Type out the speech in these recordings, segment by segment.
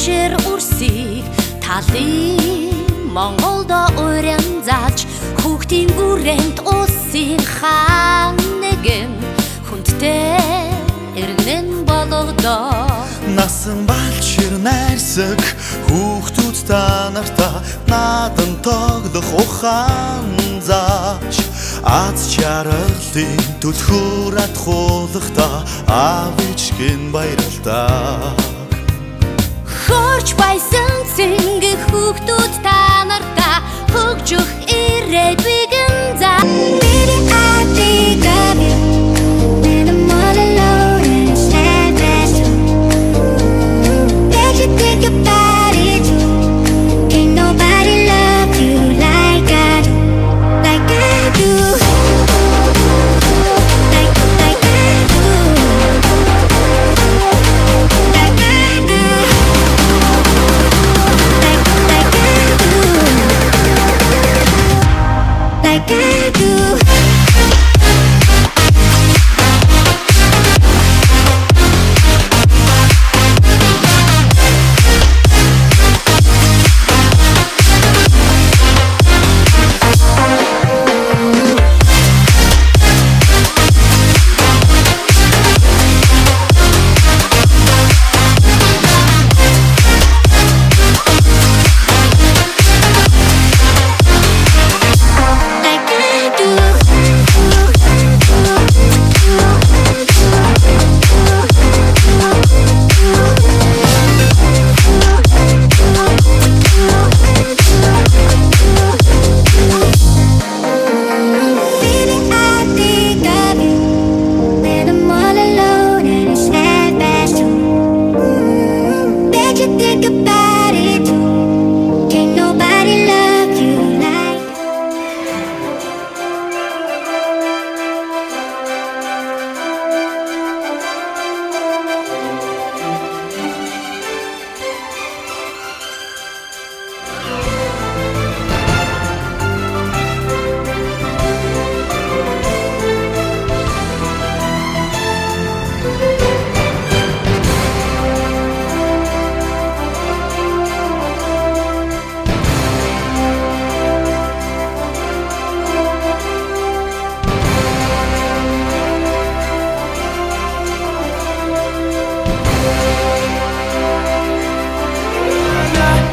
Учир үрсийг талын Монголдо уран зааж хүүхдийн хүрээнд улсын хаан нэгэн хүндтэй иргэн болгодоо Насан балчир найрсаг хүүхдүүд та нартаа надан тоглох ухаан зааж аз жаргалын түлхүүр атхуулахдаа аавч гин баярлалаа Хөрч байсан цэнгэх хүүхдүүд та нартаа хөгжих ирээ бигэн заа Baby, I think of you when I'm all alone and it's sad past you. Bet you think about it too. Can't nobody love you like I do, like I do, like I do, like I do, like I do.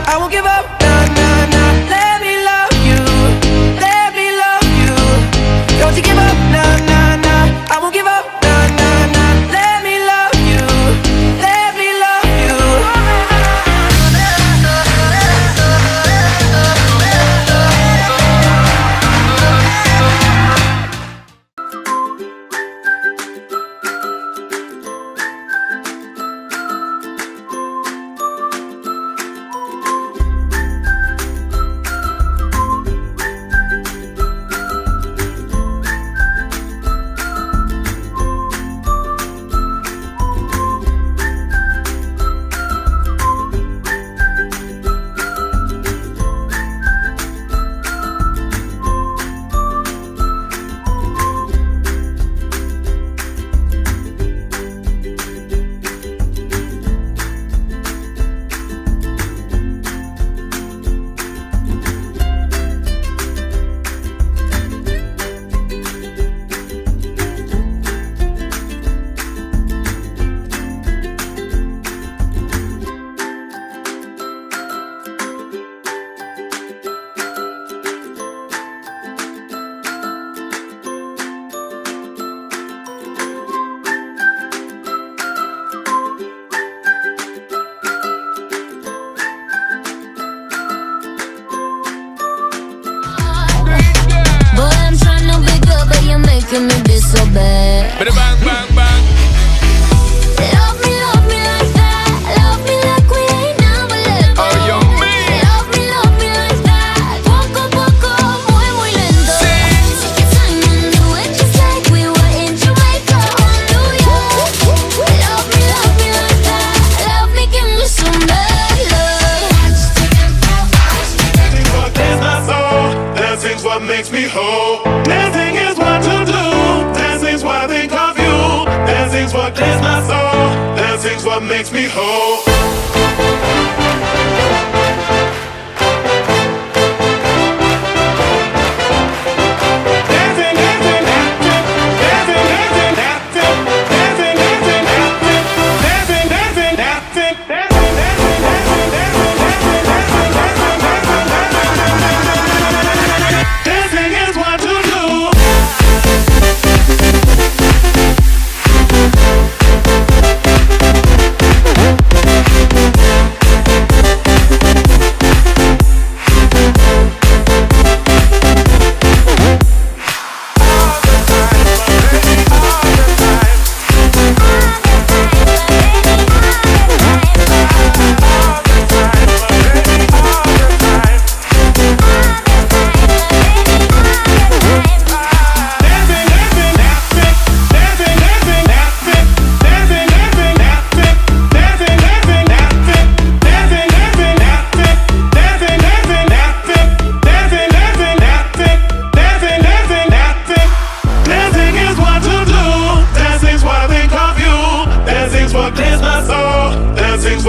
I won't give up, nah, nah, nah. Let me love you, let me love you. Don't you give up, nah, nah, nah. I won't give up, nah, nah, nah. Let me love you, let me love you. Making me be so bad. Bang, bang, bang. Love me like that. Love me like we ain't never let go. Oh, yo, man. Love me like that. Poco a poco, muy, muy lento. Take your time and do it just like we were in Jamaica or New York. Love me like that. Love me, give me some bad love. Dancing's my soul. Dancing's what makes me whole. Dancing is what to do. Dancing's what I think of you. Dancing's what clears my soul. Dancing's what makes me whole.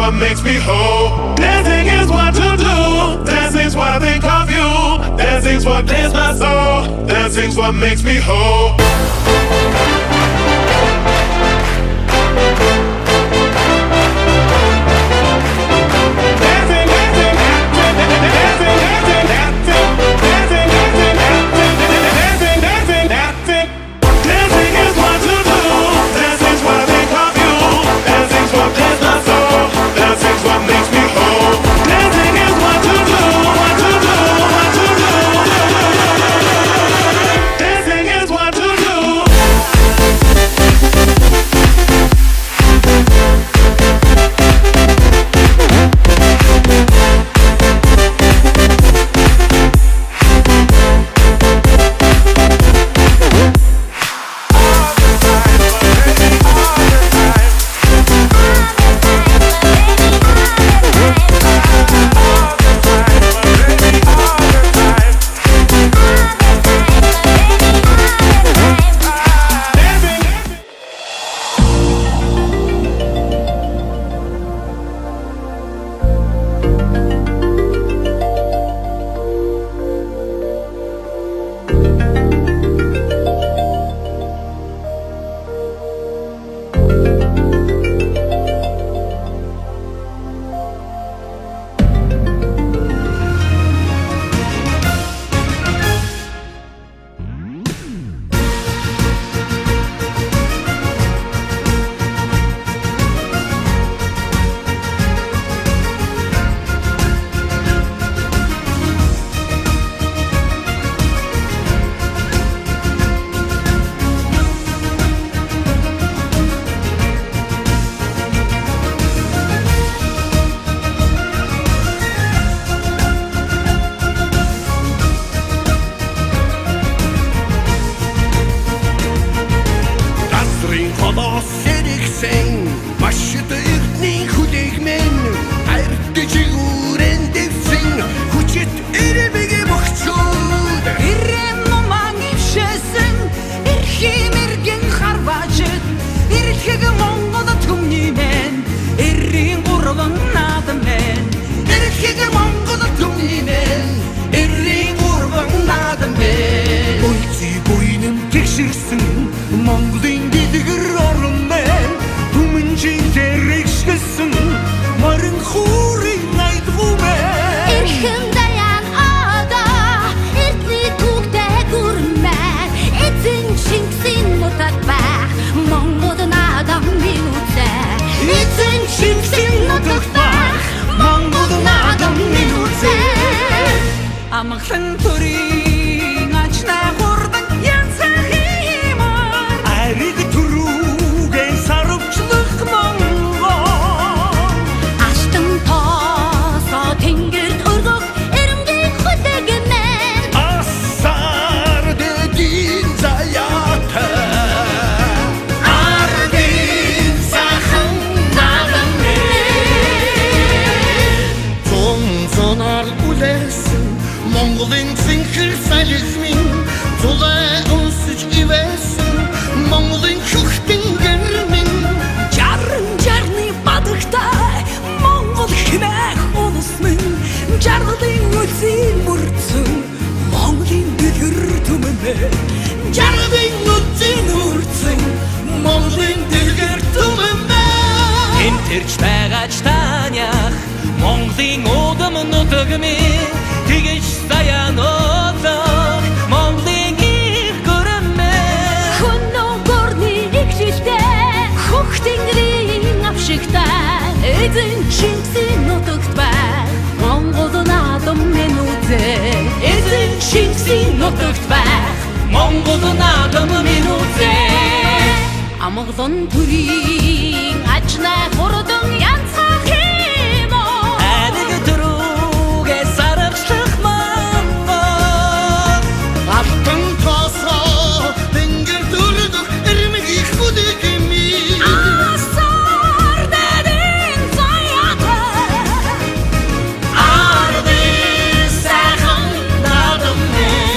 what makes me whole. Dancing is what to do. Dancing's what I think of you. Dancing's what clears my soul. Dancing's what makes me whole. Амглан төрийн ачнаа хурдан янцах юмар ариг түрүүгээ сарвчлах монгол Аштан тоосоо тэнгэрт өргөх эрэмгийн хөдөгмэн Асар дэдийн заяата Ардын сахан наадамэн Зонар үлэсэн Монголын цэнхэр салхимын Зулай өнсөж ивэсэн Монголын хөхтэн гэрмэн Жаран жарны бадагтай Монгол хэмээх улсмын Жаргалын үлзийн мөрцөн Монголын дэлгэр түмэнэ Жаргалын үлзийн мөрцөн Монголын дэлгэр түмэнэ Энтерч байгаач танях Монголын удам нутагмын Тэгэж саяан одлох Монголын их гөрмэн Хөнөө горны игшилтэй хөх тэнгэрийн авшигтай Эзэн Чингисийн нутагт байх Монгол наадмын үзээ Эзэн Чингисийн нутагт байх Монгол наадмын үзээ Амглан төрийн ачнаа хурдан янцах юмар Ариг түрүүгээ сарвчлах монгол Алтан тоосоо тэнгэр дүрдөх эрмгийн хөдөгмэн Асар дэдийн заяата Ардын сайхан наадмын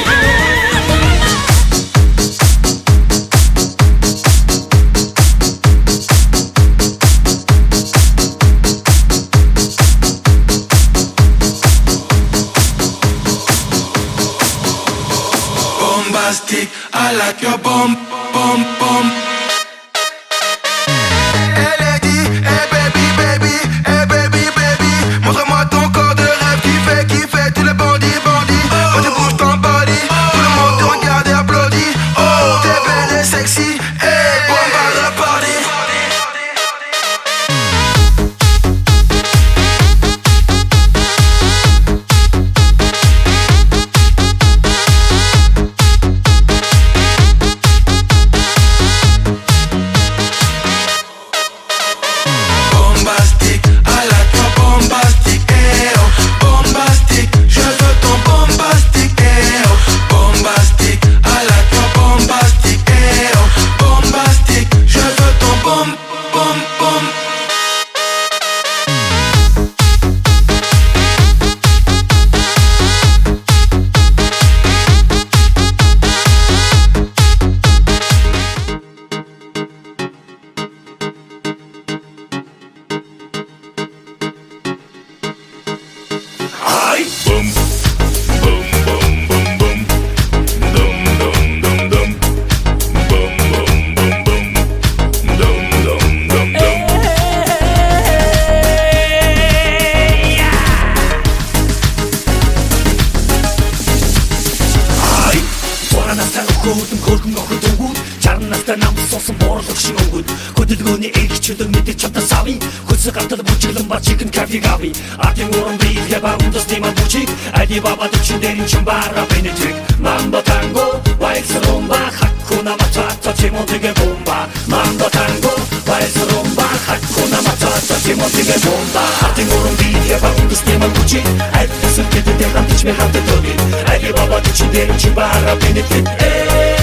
Өдөртөө намс суусан буурлах шиг өнгөд хөдөлгөөний ээлжчүүдэн мэдэж чадсан савь хөсө гартал бүжиглэн ба чикен кафе гави атин уран бий хэба ундас тима бучи ади баба дэчүндэрин чумбара бенетрик мамбо танго вайс румба хакуна матата чимотиге бомба мамбо танго вайс румба хакуна матата чимотиге бомба атин уран бий хэба ундас тима бучи ади сүркэдэ хамтч ми хамтэ тоги ади баба дэчүндэрин чумбара бенетрик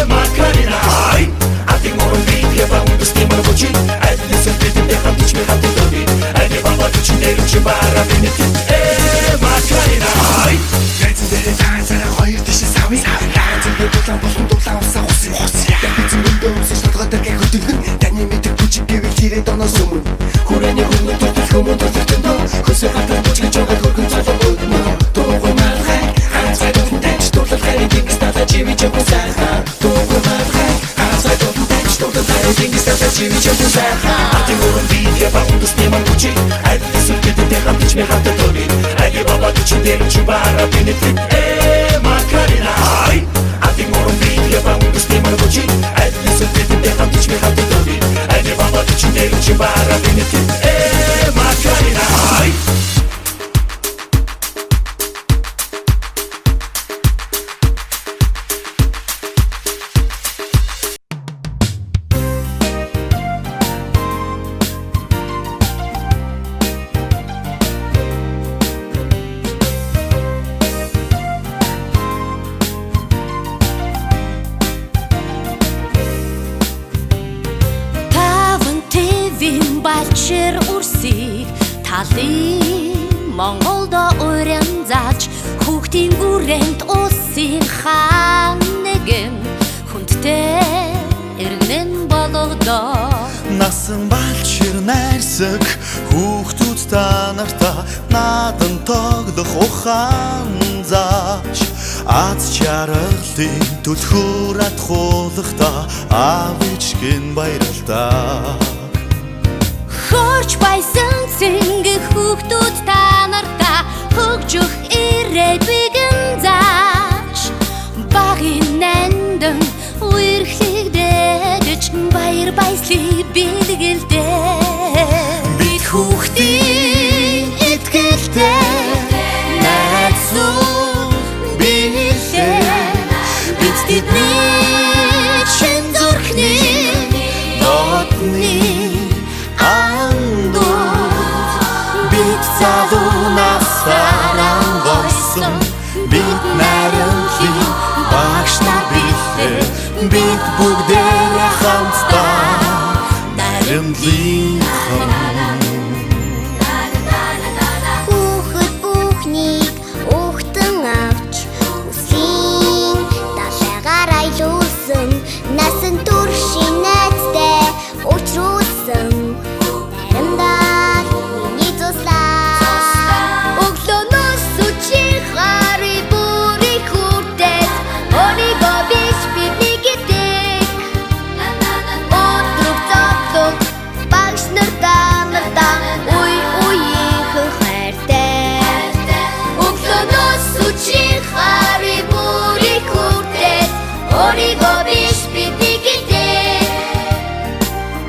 Macarena Ay, ating morong beat Yaba undo steamer buchi Ay, listen to the ham teach me how to do it Ay, di baba tu chinero chibara benefit Macarena Ay Gaitin dere dance ara хоёр дэше сави Dance дэ дулаан болсон дулаан усаа хусын Гайtin мөндөө үсэн шалгадаг гэх хөдөлгөн Таны мэдэх бүчиг гэвэл тэрээд оноос өмнө Хүрээний хөрнө тултал хүмүүн тулталтандоо Хөсөө гатар бүчгэж байгаа хөргөн цалан өднө Дуугүй мархай Ханцай дулан тач дулал хайрын гингс тата чиви чөмөн сайхан Дуугүй мархай Ханцай дулан тач дулал хайрын гингс тата чиви чөмөн сайхан Атин уран бит яба ундас неман бүчи Айд лисүн гэдэг хамтч ми хамтэ тоги Айди баба түчүндэрин чубара бенефит Macarena Ay, ating morong bit yaba uндас неман бүчи Айд лисүн гэдэг хамтч ми хамтэ тоги Айди баба түчүндэрин чубара бенефит Macarena Ay Балчир үрсийг талын Монголдо уран зааж хүүхдийн хүрээнд улсын хаан нэгэн хүндтэй эргэнэн болгодоо Насан балчир найрсаг хүүхдүүд та нартаа надан тоглох ухаан зааж Аз чаргалын түлхүүр атхуулахдаа аав ээжгэн баярлалаа Хөрч байсан цэнгэх хүүхдүүд та нартаа хөгжих ирээд бигэн зааж Багын нандин үерхлэгдэж баяр баясгалыг бэлгэлдээ Бид хүүхдийн итгэлтэй найзуу билээ Бид тэдний чин зүрхний дотны Залунаас харан гойсон Бид найрамдлын багш нар билээ Бид бүгдээрээ хамтдаа найрамдлын Хүүхэд бүхнийг ухтан авч Үсгийн далайгаар айлуулсан Насан туршийн найзтай учруулсан Найрамдаа миний зуслаа Өглөөнөөс үчиг хари бүрий хүртэл Өөрийгөө биш бидний гэдэг Өдрөг зовлог багш нар танартаа Уй уйийнхэн хайртай Өглөөнөөс үчиг хари бүрий хүртэл Өөрийгөө биш бидний гэдэг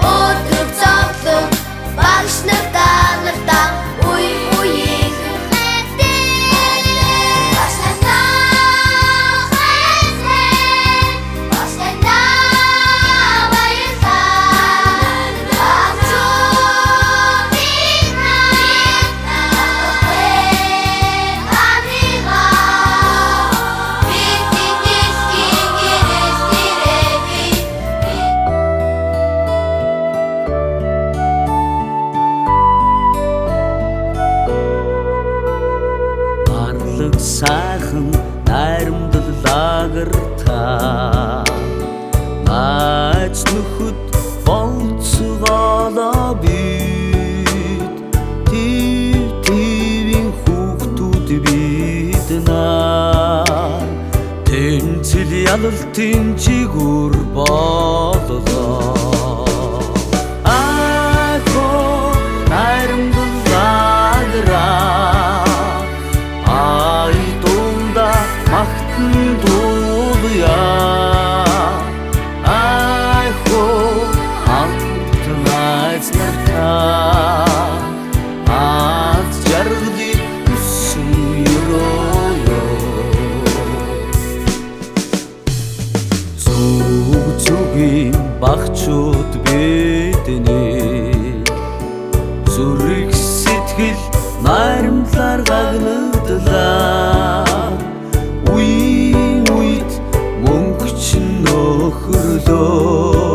Өдрөг зовлог багш нар танартаа Уй уйийнхэн хайртай Баштайнаа баярлалаа Авчуу бид нарт Амигаа Бидний дэлхийн гэрэл дээрээ Барлаг сайхан найрамдлагар та Найз нөхөд болцгоолоо бид Тивийн хүүхдүүд бид нар Тэнцэл ялалтын жигүр боллоо Ахоо найрамдлагараа Ай тунда махтан дуулъя Ай хоо охчууд бидний зүрх сэтгэл наримтлаар гагнаглаа үе үед мөнгө ч нөхөрлөө